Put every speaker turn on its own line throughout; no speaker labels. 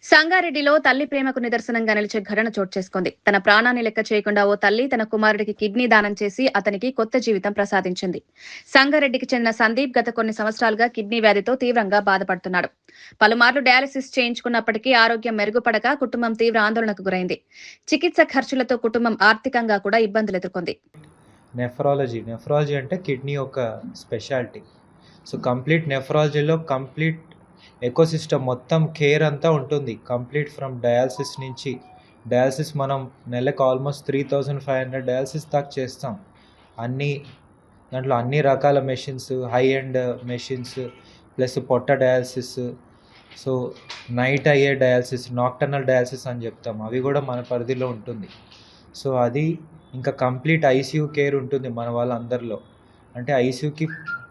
సంగారెడ్డిలో తల్లి ప్రేమకు నిదర్శనంగా నిలిచే ఘటన చోటు చేసుకుంది. తన ప్రాణాన్ని లెక్క చేయకుండా ఓ తల్లి తన కుమారుడికి కిడ్నీ దానం చేసి అతనికి కొత్త జీవితం ప్రసాదించింది. సంగారెడ్డికి చెందిన సందీప్ గత కొన్ని సంవత్సరాలుగా కిడ్నీ వ్యాధితో తీవ్రంగా బాధపడుతున్నాడు. పలుమార్లు డయాలసిస్ చేయించుకున్నప్పటికీ ఆరోగ్యం మెరుగుపడక కుటుంబం తీవ్ర ఆందోళనకు గురైంది. చికిత్స ఖర్చులతో కుటుంబం ఆర్థికంగా కూడా ఇబ్బందులు ఎదుర్కొంది.
నెఫ్రాలజీ అంటే కిడ్నీ ఒక స్పెషాలిటీ. సో కంప్లీట్ నెఫ్రాలజీలో కంప్లీట్ ఎకోసిస్టమ్ మొత్తం కేర్ అంతా ఉంటుంది. కంప్లీట్ ఫ్రమ్ డయాలసిస్ మనం నెలకు ఆల్మోస్ట్ 3500 డయాలసిస్ దాకా చేస్తాం. దాంట్లో అన్ని రకాల machines, high end machines, plus పొట్ట డయాలసిస్, సో నైట్ అయ్యే డయాలసిస్, నాక్టర్నల్ డయాలసిస్ అని చెప్తాం, అవి కూడా మన పరిధిలో ఉంటుంది. సో అది ఇంకా కంప్లీట్ ఐసీయూ కేర్ ఉంటుంది మన వాళ్ళందరిలో. అంటే ఐసీయూకి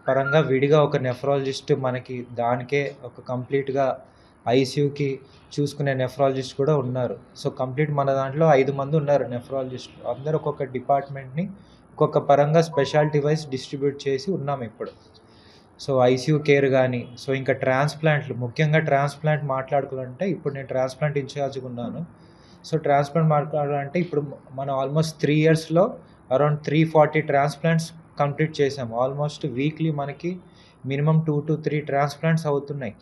పరంగా విడిగా ఒక నెఫ్రాలజిస్ట్ మనకి దానికే ఒక కంప్లీట్గా ఐసీయూకి చూసుకునే నెఫ్రాలజిస్ట్ కూడా ఉన్నారు. సో కంప్లీట్ మన దాంట్లో 5 మంది ఉన్నారు నెఫ్రాలజిస్ట్. అందరూ ఒక్కొక్క డిపార్ట్మెంట్ని ఒక్కొక్క పరంగా స్పెషాలిటీ వైజ్ డిస్ట్రిబ్యూట్ చేసి ఉన్నాం ఇప్పుడు. సో ఐసీయూ కేర్ కానీ, సో ఇంకా ట్రాన్స్ప్లాంట్లు, ముఖ్యంగా ట్రాన్స్ప్లాంట్ మాట్లాడుకోవాలంటే ఇప్పుడు నేను ట్రాన్స్ప్లాంట్ ఇన్ఛార్జ్గా ఉన్నాను. సో ట్రాన్స్ప్లాంట్ మాట్లాడాలంటే ఇప్పుడు మనం ఆల్మోస్ట్ 3 ఇయర్స్లో అరౌండ్ 340 ట్రాన్స్ప్లాంట్స్ కంప్లీట్ చేసాము. ఆల్మోస్ట్ వీక్లీ మనకి మినిమం 2 to 3 ట్రాన్స్ప్లాంట్స్ అవుతున్నాయి.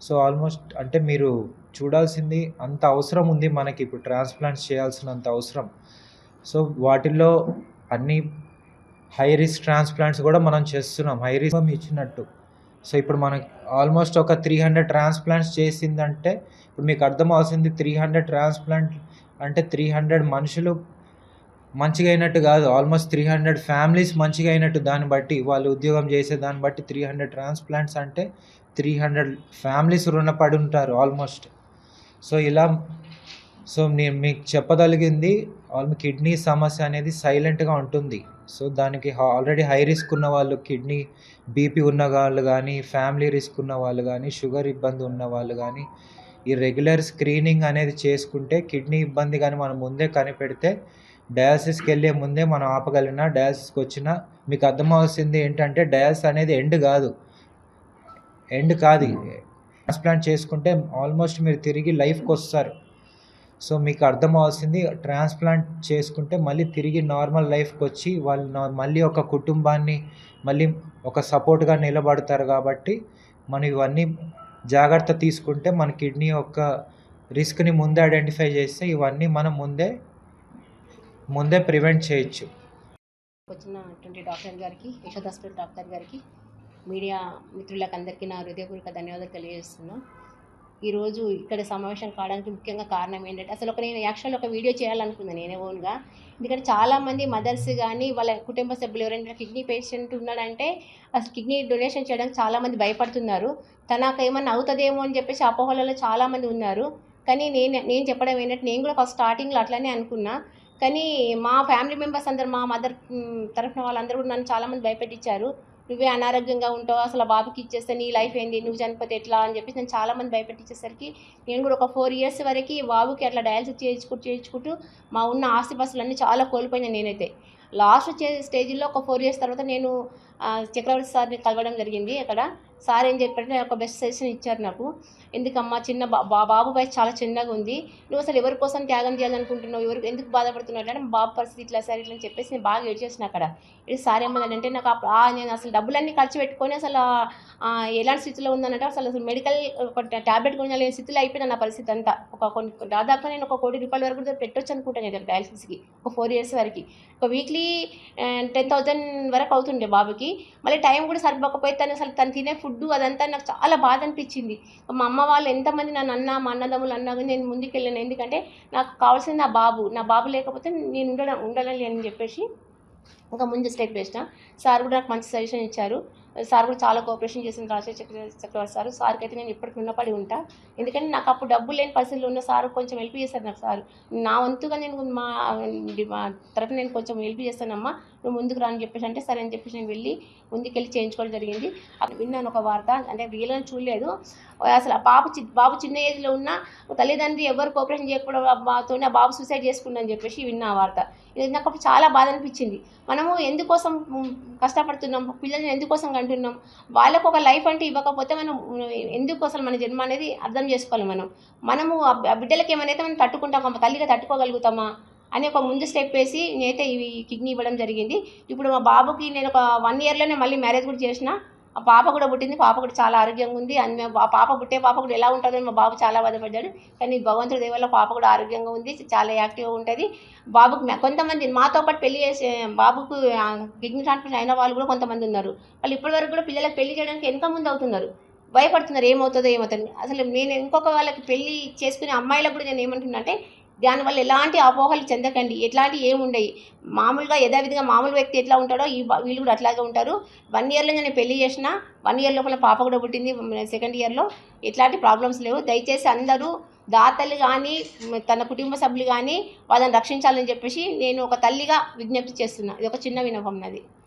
సో ఆల్మోస్ట్ అంటే మీరు చూడాల్సింది అంత అవసరం ఉంది మనకి, ఇప్పుడు ట్రాన్స్ప్లాంట్స్ చేయాల్సినంత అవసరం. సో వాటిల్లో అన్ని హై రిస్క్ ట్రాన్స్ప్లాంట్స్ కూడా మనం చేస్తున్నాం, హై రిస్క్ ఇచ్చినట్టు. సో ఇప్పుడు మనకి ఆల్మోస్ట్ ఒక 300 ట్రాన్స్ప్లాంట్స్ చేసిందంటే ఇప్పుడు మీకు అర్థం అవుతుంది. 300 ట్రాన్స్ప్లాంట్ అంటే 300 మనుషులు మంచిగా అయినట్టు కాదు, ఆల్మోస్ట్ 300 ఫ్యామిలీస్ మంచిగా అయినట్టు. దాన్ని బట్టి వాళ్ళు ఉద్యోగం చేసే దాన్ని బట్టి 300 ట్రాన్స్ప్లాంట్స్ అంటే 300 ఫ్యామిలీస్ రుణపడి ఉంటారు ఆల్మోస్ట్. సో నేను మీకు చెప్పగలిగింది కిడ్నీ సమస్య అనేది సైలెంట్గా ఉంటుంది. సో దానికి ఆల్రెడీ హై రిస్క్ ఉన్న వాళ్ళు, కిడ్నీ బీపీ ఉన్న వాళ్ళు కానీ, ఫ్యామిలీ రిస్క్ ఉన్న వాళ్ళు కానీ, షుగర్ ఇబ్బంది ఉన్న వాళ్ళు కానీ, ఈ రెగ్యులర్ స్క్రీనింగ్ అనేది చేసుకుంటే కిడ్నీ ఇబ్బంది కానీ మనం ముందే కనిపెడితే డయాలసిస్కి వెళ్ళే ముందే మనం ఆపగలిగిన, డయాలసిస్కి వచ్చినా మీకు అర్థమవుతుంది ఏంటంటే డయాలసిస్ అనేది ఎండ్ కాదు. ట్రాన్స్ప్లాంట్ చేసుకుంటే ఆల్మోస్ట్ మీరు తిరిగి లైఫ్కి వస్తారు. సో మీకు అర్థమవుతుంది, ట్రాన్స్ప్లాంట్ చేసుకుంటే మళ్ళీ తిరిగి నార్మల్ లైఫ్కి వచ్చి వాళ్ళు మళ్ళీ ఒక కుటుంబాన్ని మళ్ళీ ఒక సపోర్ట్గా నిలబడతారు. కాబట్టి మనం ఇవన్నీ జాగ్రత్త తీసుకుంటే మన కిడ్నీ యొక్క రిస్క్ని ముందే ఐడెంటిఫై చేస్తే ఇవన్నీ మనం ముందే ప్రివెంట్ చేయొచ్చు.
వచ్చినటువంటి డాక్టర్ గారికి, యశోద హాస్పిటల్ డాక్టర్ గారికి, మీడియా మిత్రులకు అందరికీ నా హృదయపూర్వక ధన్యవాదాలు తెలియజేస్తున్నాను. ఈరోజు ఇక్కడ సమావేశం కావడానికి ముఖ్యంగా కారణం ఏంటంటే, అసలు నేను యాక్చువల్ ఒక వీడియో చేయాలనుకున్నాను నేనే ఓన్గా. ఎందుకంటే చాలామంది మదర్స్ కానీ వాళ్ళ కుటుంబ సభ్యులు ఎవరైనా కిడ్నీ పేషెంట్ ఉన్నాడంటే అసలు కిడ్నీ డొనేషన్ చేయడానికి చాలామంది భయపడుతున్నారు. తనకు ఏమన్నా అవుతుందేమో అని చెప్పేసి అపోహలలో చాలామంది ఉన్నారు. కానీ నేను చెప్పడం ఏంటంటే, నేను కూడా ఫస్ట్ స్టార్టింగ్లో అట్లనే అనుకున్నా. కానీ మా ఫ్యామిలీ మెంబర్స్ అందరు, మా మదర్ తరఫున వాళ్ళందరూ కూడా నన్ను చాలామంది భయపెట్టించారు. నువ్వే అనారోగ్యంగా ఉంటావు, అసలు బాబుకి ఇచ్చేస్తే నీ లైఫ్ ఏంది, నువ్వు చనిపోతే ఎట్లా అని చెప్పేసి నేను చాలామంది భయపెట్టించేసరికి నేను కూడా ఒక 4 ఇయర్స్ వరకు బాబుకి అట్లా డయాలసిస్ చేయించుకుంటూ మా ఉన్న ఆస్తిపాస్తులన్నీ చాలా కోల్పోయినా. నేనైతే లాస్ట్ స్టేజ్లో ఒక 4 ఇయర్స్ తర్వాత నేను చక్రవర్తి సార్ని కలవడం జరిగింది. అక్కడ సార్ ఏం చెప్పారంటే ఒక బెస్ట్ సజెషన్ ఇచ్చారు నాకు. ఎందుకమ్మా, చిన్న బాబు వయసు చాలా చిన్నగా ఉంది, నువ్వు అసలు ఎవరి కోసం త్యాగం చేయాలనుకుంటున్నావు, ఎందుకు బాధపడుతున్నావు అంటే, బాబు పరిస్థితి ఇట్లా సరే ఇట్లా అని చెప్పేసి నేను బాగా ఏడ్చేసిన అక్కడ. సార్ ఏమన్నాడంటే, నాకు నేను అసలు డబ్బులన్నీ ఖర్చు పెట్టుకొని అసలు ఎలాంటి స్థితిలో ఉందనంటే అసలు మెడికల్ ఒక ట్యాబ్లెట్ కొనలేని స్థితిలో అయిపోయినా నా పరిస్థితి అంతా. దాదాపు నేను ఒక 1 కోటి రూపాయల వరకు కూడా పెట్టొచ్చు అనుకుంటాను నేను డయాలసిస్కి ఒక 4 ఇయర్స్ వరకు. ఒక వీక్లీ 10,000 వరకు అవుతుండే బాబుకి. మళ్ళీ టైం కూడా సరిపోకపోతే తను తినే ఫుడ్ అదంతా నాకు చాలా బాధ అనిపించింది. మా అమ్మ వాళ్ళు ఎంతమంది నన్ను అన్నా, మా అన్నదమ్ములు అన్నా కానీ నేను ముందుకు వెళ్ళాను. ఎందుకంటే నాకు కావాల్సింది నా బాబు లేకపోతే నేను ఉండాలని అని చెప్పేసి ఇంకా ముందు స్టెప్ వేసిన. సార్ కూడా నాకు మంచి సజెషన్ ఇచ్చారు. సార్ కూడా చాలా కోఆపరేషన్ చేసింది, చక్రవర్తి సార్కి అయితే నేను ఇప్పటికి రుణపడి ఉంటా. ఎందుకంటే నాకు అప్పుడు డబ్బులు లేని పరిస్థితుల్లో ఉన్న సార్ కొంచెం హెల్ప్ చేశారు నాకు. సార్ నా వంతుగా నేను మా తరఫున నేను కొంచెం హెల్ప్ చేస్తానమ్మా, నువ్వు ముందుకు రా అని చెప్పేసి అంటే సరే అని చెప్పేసి నేను వెళ్ళి ముందుకెళ్ళి చేయించుకోవడం జరిగింది. అక్కడ విన్నాను ఒక వార్త, అంటే రియల్గా చూడలేదు. అసలు ఆ బాబు చిన్న ఏజ్లో ఉన్న తల్లిదండ్రులు ఎవరు కోఆపరేషన్ చేయకపోవడంతో ఆ బాబు సూసైడ్ చేసుకుందని చెప్పేసి విన్నా ఆ వార్త. ఇది నాకు అప్పుడు చాలా బాధ అనిపించింది. మనము ఎందుకోసం కష్టపడుతున్నాం, పిల్లల్ని ఎందుకోసం కంటున్నాం, వాళ్ళకు ఒక లైఫ్ అంటే ఇవ్వకపోతే మనం ఎందుకు అసలు మన జన్మ అనేది అర్థం చేసుకోవాలి. మనము ఆ బిడ్డలకి ఏమైనా మనం తట్టుకుంటామా, తల్లిగా తట్టుకోగలుగుతామా అని ఒక ముందు స్టెప్ వేసి నేనైతే ఇవి కిడ్నీ ఇవ్వడం జరిగింది. ఇప్పుడు మా బాబుకి నేను ఒక 1 ఇయర్లోనే మళ్ళీ మ్యారేజ్ కూడా చేసిన. ఆ పాప కూడా పుట్టింది. పాప కూడా చాలా ఆరోగ్యంగా ఉంది. ఆ పాప కూడా ఎలా ఉంటుందని మా బాబు చాలా బాధపడ్డాడు. కానీ భగవంతుడి దయ వల్ల పాప కూడా ఆరోగ్యంగా ఉంది, చాలా యాక్టివ్గా ఉంటుంది. బాబుకి కొంతమంది మాతో పాటు పెళ్లి చేసే బాబుకు కిడ్నీ ట్రాన్స్ప్లాంట్ అయిన వాళ్ళు కూడా కొంతమంది ఉన్నారు. వాళ్ళు ఇప్పటివరకు కూడా పిల్లలకు పెళ్లి చేయడానికి వెనక ముందు అవుతున్నారు, భయపడుతున్నారు ఏమవుతుందో. అసలు నేను ఇంకొక వాళ్ళకి పెళ్లి చేసుకునే అమ్మాయిలకు కూడా నేను ఏమంటున్నా అంటే, దానివల్ల ఎలాంటి అపోహలు చెందకండి, ఎట్లాంటివి ఏముండయి. మామూలుగా యథావిధిగా మామూలు వ్యక్తి ఎట్లా ఉంటాడో వీళ్ళు కూడా అట్లాగే ఉంటారు. 1 ఇయర్లో నేను పెళ్లి చేసిన, 1 ఇయర్ లోపల పాప కూడా పుట్టింది. 2nd ఇయర్లో ఎట్లాంటి ప్రాబ్లమ్స్ లేవు. దయచేసి అందరూ దాతలు కానీ తన కుటుంబ సభ్యులు కానీ వాళ్ళని రక్షించాలని చెప్పేసి నేను ఒక తల్లిగా విజ్ఞప్తి చేస్తున్నా. ఇది ఒక చిన్న విన్నపం నాది.